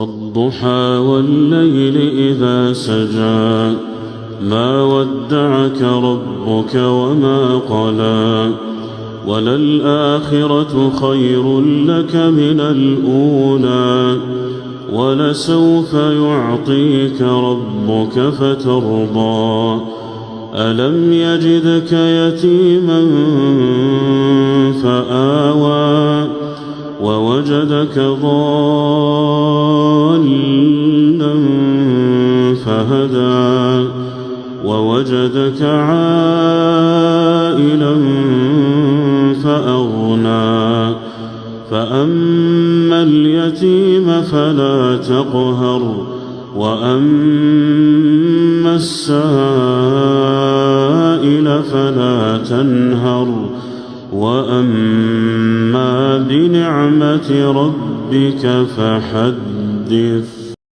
والضحى والليل إذا سجى ما ودعك ربك وما قلى وللآخرة خير لك من الأولى ولسوف يعطيك ربك فترضى ألم يجدك يتيما فآوى ووجدك ضالا فهدى ووجدك عائلا فأغنى فأما اليتيم فلا تقهر وأما السائل فلا تنهر وأما بنعمة ربك فحدث.